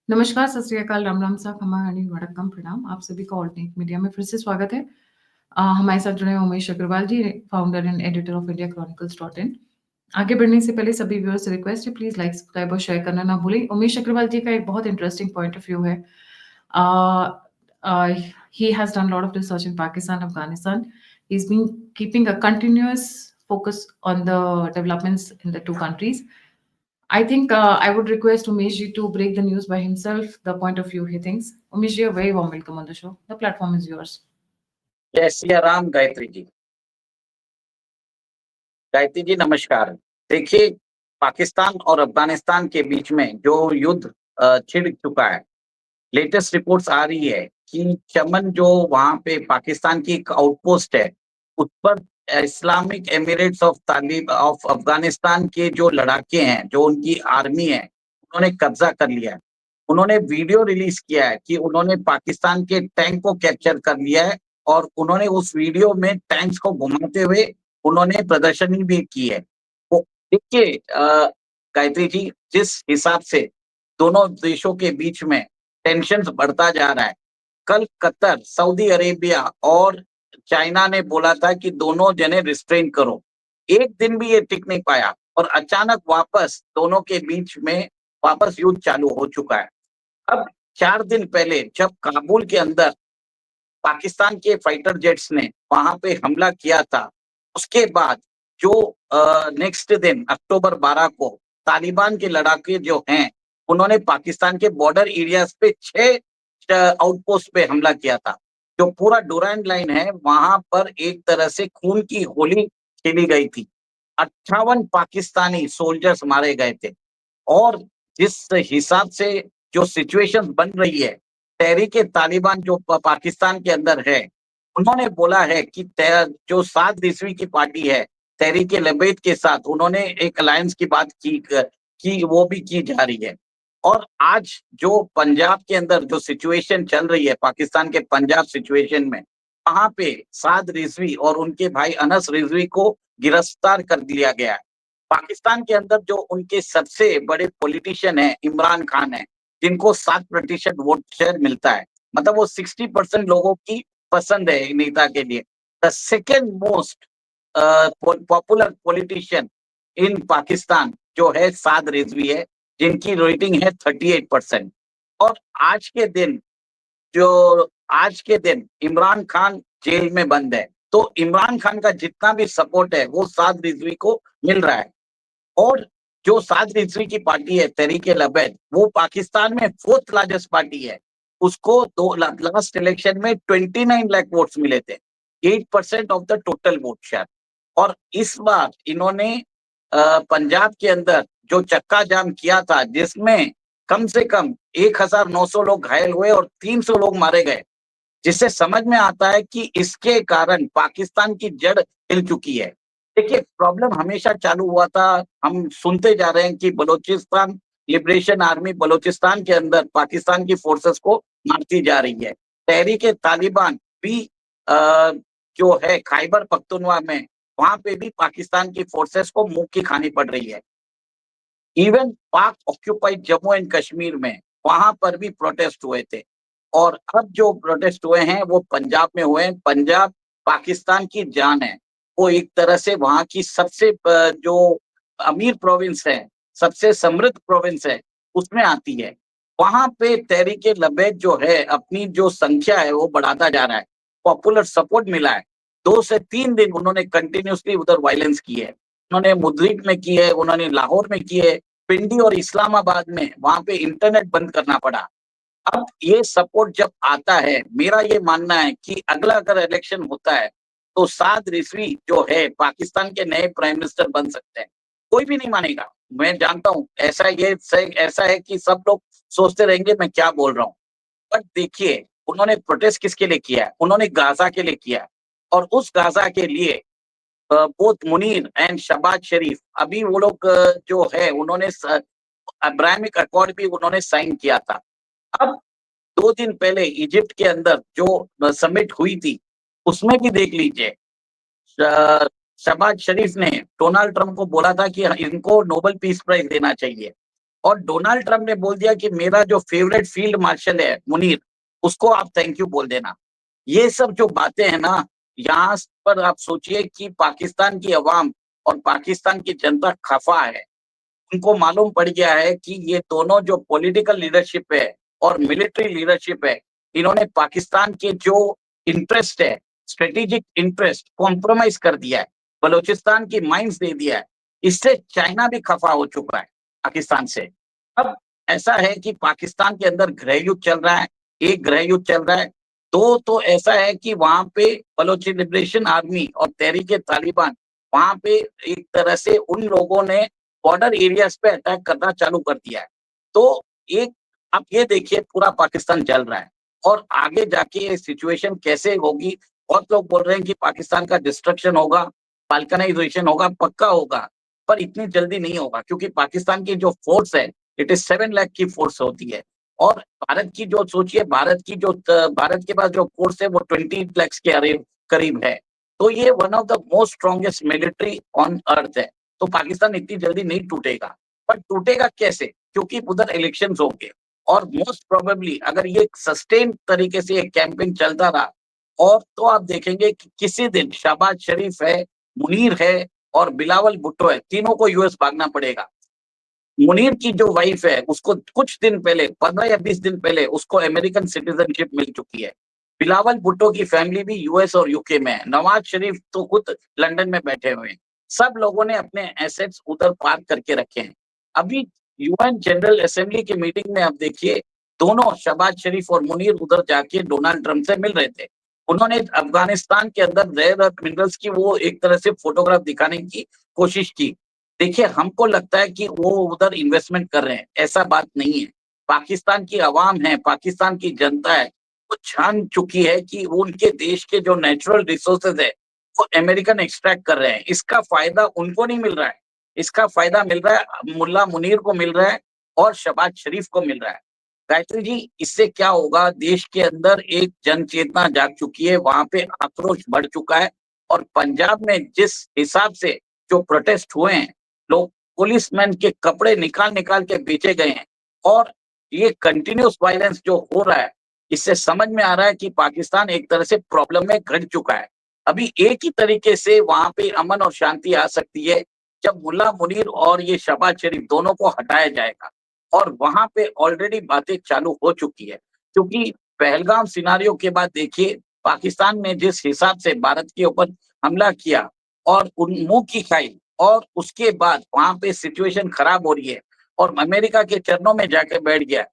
नमस्कार, सत श्री अकाल, राम राम सा, खमा यानी वड़क्कम, प्रणाम। आप सभी का ऑल्टरनेट मीडिया में फिर से स्वागत है। हमारे साथ जुड़े हैं Umesh Agarwal ji, founder and editor of India Chronicles dot in. आगे बढ़ने से पहले सभी व्यूअर्स से रिक्वेस्ट है, प्लीज लाइक, सब्सक्राइब और शेयर करना ना भूलें। उमेश अग्रवाल जी का एक बहुत इंटरेस्टिंग पॉइंट ऑफ व्यू है। He has done a lot of research in Pakistan, Afghanistan. He's been keeping a continuous focus on the developments in the two countries. I think I would request Umesh ji to break the news by himself, the point of view he thinks. Umesh ji, a very warm welcome on the show. The platform is yours. जय सिया राम। गायत्री जी, गायत्री जी नमस्कार। देखिए, पाकिस्तान और अफगानिस्तान के बीच में जो युद्ध छिड़ चुका है, लेटेस्ट रिपोर्ट्स आ रही है कि चमन जो वहां पे पाकिस्तान की एक आउटपोस्ट है, उस पर Islamic Emirates of Talib of Afghanistan के जो लड़ाके हैं, जो उनकी आर्मी है, उन्होंने कब्जा कर लिया है। उन्होंने वीडियो रिलीज किया है कि उन्होंने पाकिस्तान के टैंक को कैप्चर कर लिया है और उन्होंने उस वीडियो में टैंक्स को घुमाते हुए उन्होंने प्रदर्शनी भी की है। तो देखिए गायत्री जी, जिस हिसाब से दोनों देशों के बीच में टेंशन बढ़ता जा रहा है, कल कतर, सऊदी अरेबिया और चाइना ने बोला था कि दोनों जने रिस्ट्रेन करो। एक दिन भी ये टिक नहीं पाया और अचानक वापस दोनों के बीच में वापस युद्ध चालू हो चुका है। अब 4 दिन पहले जब काबुल के अंदर पाकिस्तान के फाइटर जेट्स ने वहां पे हमला किया था, उसके बाद जो नेक्स्ट दिन अक्टूबर 12 को तालिबान के लड़ाके जो हैं, उन्होंने पाकिस्तान के बॉर्डर एरियाज पे 6 आउटपोस्ट पे हमला किया था। जो पूरा डुरैंड लाइन है, वहां पर एक तरह से खून की होली खेली गई थी। 58 पाकिस्तानी सोल्जर्स मारे गए थे। और जिस हिसाब से जो सिचुएशन बन रही है, तहरीक तालिबान जो पाकिस्तान के अंदर है, उन्होंने बोला है कि जो 7 रिजवी की पार्टी है, तहरीक लबैद के साथ उन्होंने एक अलायंस की बात की वो भी की जा रही है। और आज जो पंजाब के अंदर जो सिचुएशन चल रही है, पाकिस्तान के पंजाब सिचुएशन में, वहां पे 7 रिजवी और उनके भाई अनस रिजवी को गिरफ्तार कर लिया गया है। पाकिस्तान के अंदर जो उनके सबसे बड़े पॉलिटिशियन है, इमरान खान है, जिनको 7% वोट शेयर मिलता है, मतलब वो 60% लोगों की पसंद है नेता के लिए। The second most popular politician इन पाकिस्तान जो है साद रिजवी है, जिनकी रेटिंग है 38%। और आज के दिन इमरान खान जेल में बंद है, तो इमरान खान का जितना भी सपोर्ट है वो साद रिजवी को मिल रहा है। और जो साद रिजवी की पार्टी है, तहरीक लबैद, वो पाकिस्तान में 4th लार्जेस्ट पार्टी है। उसको लास्ट इलेक्शन में 29 लाख वोट्स मिले थे, 8% of the total vote share. और इस बार इन्होंने पंजाब के अंदर जो चक्का जाम किया था, जिसमें कम से कम 1900 लोग घायल हुए और 300 लोग मारे गए, जिससे समझ में आता है कि इसके कारण पाकिस्तान की जड़ हिल चुकी है। देखिए, प्रॉब्लम हमेशा चालू हुआ था। हम सुनते जा रहे हैं कि बलूचिस्तान लिबरेशन आर्मी बलूचिस्तान के अंदर पाकिस्तान की फोर्सेस को मारती जा रही है। तहरीक तालिबान भी जो है खैबर पख्तूनख्वा में, वहां पे भी पाकिस्तान की फोर्सेस को मुंह की खानी पड़ रही है। इवन पाक ऑक्यूपाइड जम्मू एंड कश्मीर में वहां पर भी प्रोटेस्ट हुए थे। और अब जो प्रोटेस्ट हुए हैं वो पंजाब में हुए हैं। पंजाब पाकिस्तान की जान है। वो एक तरह से वहां की सबसे जो अमीर प्रोविंस है, सबसे समृद्ध प्रोविंस है, उसमें आती है। वहां पे तहरीक लबैद जो है, अपनी जो संख्या है वो बढ़ाता जा रहा है। पॉपुलर सपोर्ट मिला है। 2 से 3 दिन उन्होंने कंटिन्यूसली उधर वायलेंस की है। उन्होंने मुद्रिक में की है, उन्होंने लाहौर में की है, पिंडी और इस्लामाबाद में वहां पे इंटरनेट बंद करना पड़ा। अब ये सपोर्ट जब आता है, मेरा ये मानना है कि अगला अगर इलेक्शन होता है तो साद रिजवी जो है पाकिस्तान के नए प्राइम मिनिस्टर बन सकते हैं। कोई भी नहीं मानेगा, मैं जानता हूँ। ऐसा है कि सब लोग सोचते रहेंगे मैं क्या बोल रहा हूँ। बट देखिए, उन्होंने प्रोटेस्ट किसके लिए किया है? उन्होंने गाजा के लिए किया है। और उस गाजा के लिए बोथ मुनीर एंड शहबाज शरीफ, अभी वो लोग जो है उन्होंने अब्राहमिक अकॉर्ड भी उन्होंने साइन किया था। अब 2 दिन पहले इजिप्ट के अंदर जो समिट हुई थी, उसमें भी देख लीजिए, शहबाज शरीफ ने डोनाल्ड ट्रंप को बोला था कि इनको नोबेल पीस प्राइज देना चाहिए। और डोनाल्ड ट्रंप ने बोल दिया कि मेरा जो फेवरेट फील्ड मार्शल है मुनीर, उसको आप थैंक यू बोल देना। ये सब जो बातें हैं ना, यहाँ पर आप सोचिए कि पाकिस्तान की अवाम और पाकिस्तान की जनता खफा है। उनको मालूम पड़ गया है कि ये दोनों जो पॉलिटिकल लीडरशिप है और मिलिट्री लीडरशिप है, इन्होंने पाकिस्तान के जो इंटरेस्ट है, स्ट्रेटेजिक इंटरेस्ट कॉम्प्रोमाइज कर दिया है, बलूचिस्तान की माइंस दे दिया है। इससे चाइना भी खफा हो चुका है पाकिस्तान से। अब ऐसा है कि पाकिस्तान के अंदर गृह युद्ध चल रहा है, एक गृह युद्ध चल रहा है, दो तो ऐसा है कि वहां पे बलोच लिबरेशन आर्मी और तहरीके तालिबान, वहां पे एक तरह से उन लोगों ने बॉर्डर एरियाज पे अटैक करना चालू कर दिया है। तो एक आप ये देखिए पूरा पाकिस्तान जल रहा है और आगे जाके ये सिचुएशन कैसे होगी। बहुत लोग बोल रहे हैं कि पाकिस्तान का डिस्ट्रक्शन होगा, बाल्कनाइजेशन होगा, पक्का होगा, पर इतनी जल्दी नहीं होगा क्योंकि पाकिस्तान की जो फोर्स है, इट इज 7 लाख की फोर्स होती है और भारत की जो सोचिए, भारत के पास जो फोर्स है वो 20 लाख के करीब है। तो ये one of the most strongest military on earth है। तो पाकिस्तान इतनी जल्दी नहीं टूटेगा, पर टूटेगा कैसे? क्योंकि उधर इलेक्शंस होंगे और मोस्ट प्रोबेबली अगर ये सस्टेन तरीके से ये कैंपेन चलता रहा और तो आप देखेंगे कि किसी दिन शहबाज शरीफ है, मुनीर है और बिलावल भुट्टो है, तीनों को यूएस भागना पड़ेगा। मुनीर की जो वाइफ है उसको कुछ दिन पहले 15 या 20 दिन पहले उसको अमेरिकन सिटीजनशिप मिल चुकी है। बिलावल भुट्टो की फैमिली भी यूएस और यूके में है। नवाज शरीफ तो खुद लंदन में बैठे हुए हैं। सब लोगों ने अपने एसेट्स उधर पार्क करके रखे हैं। अभी यूएन जनरल असेंबली की मीटिंग में आप देखिए, दोनों शहबाज शरीफ और मुनीर उधर जाके डोनाल्ड ट्रंप से मिल रहे थे। उन्होंने अफगानिस्तान के अंदर रेयर अर्थ मिनरल्स की वो एक तरह से फोटोग्राफ दिखाने की कोशिश की। देखिए, हमको लगता है कि वो उधर इन्वेस्टमेंट कर रहे हैं, ऐसा बात नहीं है। पाकिस्तान की अवाम है, पाकिस्तान की जनता है, वो जान चुकी है कि वो उनके देश के जो नेचुरल रिसोर्सेज है, वो अमेरिकन एक्सट्रैक्ट कर रहे हैं। इसका फ़ायदा उनको नहीं मिल रहा है, इसका फ़ायदा मिल रहा है मुल्ला मुनीर को मिल रहा है और शहबाज शरीफ को मिल रहा है। गायत्री जी, इससे क्या होगा, देश के अंदर एक जन चेतना जाग चुकी है, वहाँ पे आक्रोश बढ़ चुका है और पंजाब में जिस हिसाब से जो प्रोटेस्ट हुए हैं, लोग पुलिसमैन के कपड़े निकाल-निकाल के बेचे गए हैं और ये कंटिन्यूअस वायलेंस जो हो रहा है, इससे समझ में आ रहा है कि पाकिस्तान एक तरह से प्रॉब्लम में घिर चुका है। अभी एक ही तरीके से वहाँ पे अमन और शांति आ सकती है, जब मुल्ला मुनीर और ये शहबाज शरीफ दोनों को हटाया जाएगा और वहाँ पे ऑलरेडी बातें चालू हो चुकी है। क्योंकि पहलगाम सिनेरियो के बाद देखिए, पाकिस्तान ने जिस हिसाब से भारत के ऊपर हमला किया और उन मुँह की खाई और उसके बाद वहाँ पे सिचुएशन खराब हो रही है और अमेरिका के चरणों में जाके बैठ गया,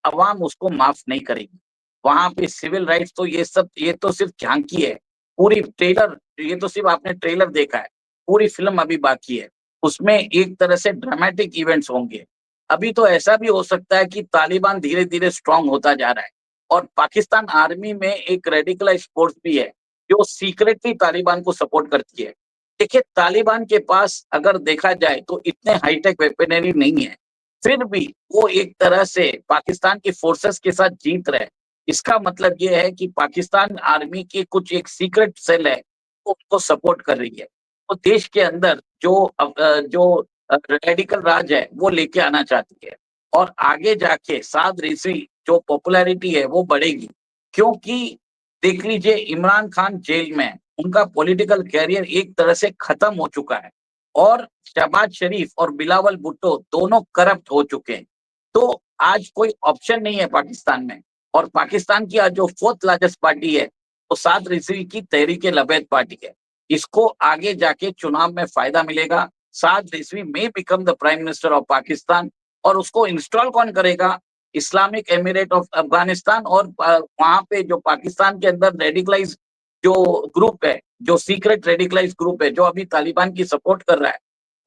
अवाम उसको माफ नहीं करेगी। वहाँ पे सिविल राइट्स तो ये तो सिर्फ झांकी है। पूरी ट्रेलर ये तो सिर्फ आपने ट्रेलर देखा है, पूरी फ़िल्म अभी बाकी है। उसमें एक तरह से ड्रामेटिक इवेंट्स होंगे। अभी तो ऐसा भी हो सकता है कि तालिबान धीरे-धीरे स्ट्रॉन्ग होता जा रहा है और पाकिस्तान आर्मी में एक रेडिकलाइज्ड फोर्स भी है, जो सीक्रेटली तालिबान को सपोर्ट करती है। देखिए, तालिबान के पास अगर देखा जाए तो इतने हाईटेक वेपनरी नहीं है, फिर भी वो एक तरह से पाकिस्तान की फोर्सेस के साथ जीत रहे हैं। इसका मतलब ये है कि पाकिस्तान आर्मी की कुछ एक सीक्रेट सेल है, वो उनको सपोर्ट कर रही है। तो देश के अंदर जो रेडिकल राज है, वो लेके आना चाहती है और आगे जाके साद रिज़वी जो पॉपुलैरिटी है, वो बढ़ेगी। क्योंकि देख लीजिए, इमरान खान जेल में है, उनका पॉलिटिकल करियर एक तरह से खत्म हो चुका है और शहबाज शरीफ और बिलावल भुट्टो दोनों करप्ट हो चुके हैं। तो आज कोई ऑप्शन नहीं है पाकिस्तान में और पाकिस्तान की आज जो 4th लार्जेस्ट पार्टी है, वो साद रिज़वी की तहरीक-ए-लबैद पार्टी है। इसको आगे जाके चुनाव में फ़ायदा मिलेगा। Saad Rizvi may become the prime minister of Pakistan और उसको इंस्टॉल कौन करेगा? इस्लामिक एमिरेट ऑफ अफ़गानिस्तान और वहाँ पे जो पाकिस्तान के अंदर रेडिकलाइज़्ड जो ग्रुप है, जो सीक्रेट रेडिकलाइज्ड ग्रुप है, जो अभी तालिबान की सपोर्ट कर रहा है,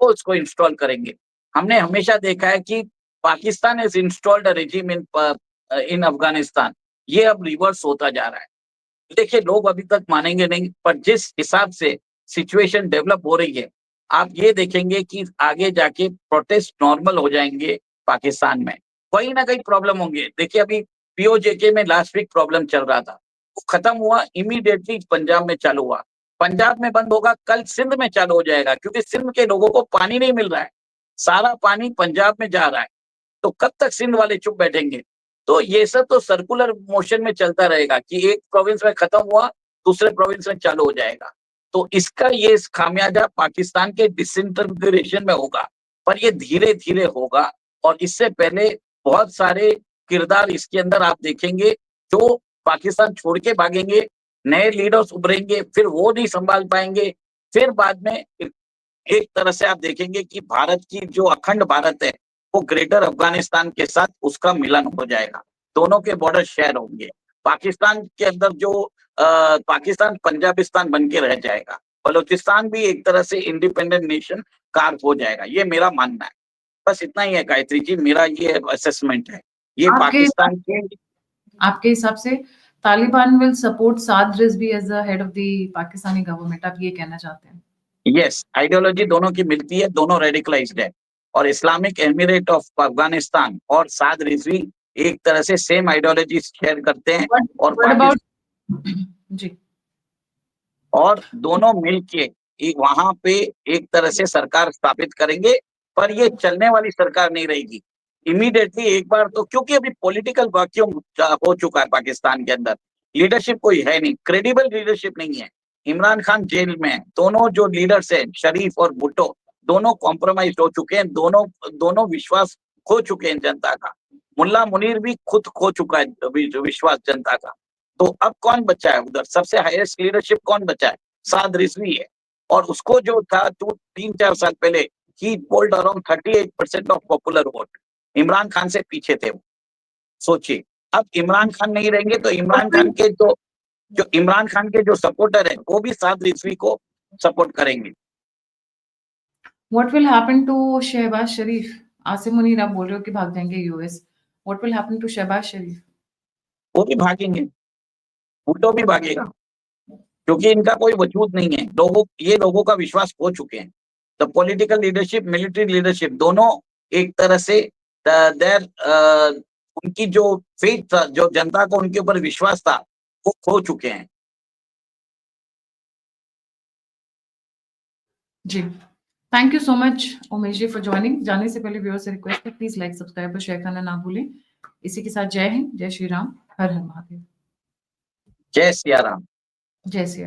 वो इसको इंस्टॉल करेंगे। हमने हमेशा देखा है कि Pakistan has installed a regime in Afghanistan. ये अब रिवर्स होता जा रहा है। देखिए, लोग अभी तक मानेंगे नहीं, पर जिस हिसाब से सिचुएशन डेवलप हो रही है, आप ये देखेंगे कि आगे जाके प्रोटेस्ट नॉर्मल हो जाएँगे पाकिस्तान में। कहीं न कहीं प्रॉब्लम होंगे। देखिए, अभी पीओजेके में लास्ट वीक प्रॉब्लम चल रहा था। वो खत्म हुआ, इमीडिएटली पंजाब में चालू हुआ। पंजाब में बंद होगा, कल सिंध में चालू हो जाएगा क्योंकि सिंध के लोगों को पानी नहीं मिल रहा है। सारा पानी पंजाब में जा रहा है। तो कब तक सिंध वाले चुप बैठेंगे? तो ये सब तो सर्कुलर मोशन में चलता रहेगा कि एक प्रोविंस में खत्म हुआ, दूसरे प्रोविंस में चालू हो जाएगा। तो इसका ये खामियाजा पाकिस्तान के डिसइंटीग्रेशन में होगा, पर ये धीरे-धीरे होगा और इससे पहले बहुत सारे किरदार इसके अंदर आप देखेंगे जो पाकिस्तान छोड़ के भागेंगे, नए लीडर्स उभरेंगे, फिर वो नहीं संभाल पाएंगे, फिर बाद में एक तरह से आप देखेंगे कि भारत की जो अखंड भारत है वो ग्रेटर अफगानिस्तान के साथ उसका मिलन हो जाएगा, दोनों के बॉर्डर शेयर होंगे। पाकिस्तान के अंदर जो पाकिस्तान पंजाबिस्तान बन के रह जाएगा, बलूचिस्तान भी एक तरह से इंडिपेंडेंट नेशन कार्व हो जाएगा, ये मेरा मानना है। बस इतना ही है गायत्री जी, मेरा ये असेसमेंट है। ये पाकिस्तान के आपके हिसाब से Taliban will support Saad Rizvi as the head of the Pakistani government, आप ये कहना चाहते हैं? यस, आइडियोलॉजी दोनों की मिलती है, दोनों रेडिकलाइज्ड है और इस्लामिक एमिरेट ऑफ अफगानिस्तान और साद रिजवी एक तरह से सेम आइडियोलॉजी शेयर करते हैं और जी, और दोनों मिलके वहां पे एक तरह से सरकार स्थापित करेंगे, पर ये चलने वाली सरकार नहीं रहेगी इमीडिएटली एक बार तो, क्योंकि अभी पॉलिटिकल वैक्यूम हो चुका है पाकिस्तान के अंदर, लीडरशिप कोई है नहीं, क्रेडिबल लीडरशिप नहीं है। इमरान खान जेल में है, दोनों जो लीडर्स हैं शरीफ और भुट्टो दोनों कॉम्प्रोमाइज हो चुके हैं, दोनों विश्वास खो चुके हैं जनता का। मुल्ला मुनीर भी खुद खो चुका है विश्वास जनता का। तो अब कौन बचा है उधर? सबसे हाईएस्ट लीडरशिप कौन बचा है? साद रिजवी है और उसको जो था 3-4 साल पहले ही polled around 38% of popular vote, Imran Khan से पीछे थे वो। सोचिए, अब इमरान खान नहीं रहेंगे तो इमरान खान के जो सपोर्टर है वो भी साद रिजवी को सपोर्ट करेंगे। What will happen to Shahbaz शरीफ? आसिम मुनीर आप बोल रहे हो कि भाग जाएंगे US, What will happen to Shahbaz Sharif? वो भी भागेंगे, भुट्टो भी भागेगा, क्योंकि इनका कोई वजूद नहीं है, ये लोगों का विश्वास खो चुके हैं। The political leadership, military leadership दोनों एक तरह से उनकी जो फेथ था, जो जनता को उनके ऊपर विश्वास था, वो खो चुके हैं। जी, thank you so much Umesh ji for joining. जाने से पहले व्यूअर्स से रिक्वेस्ट है, प्लीज लाइक, सब्सक्राइब और शेयर करना ना भूलें। इसी के साथ जय हिंद, जय श्री राम, हर हर महादेव। जय सिया राम। जय सिया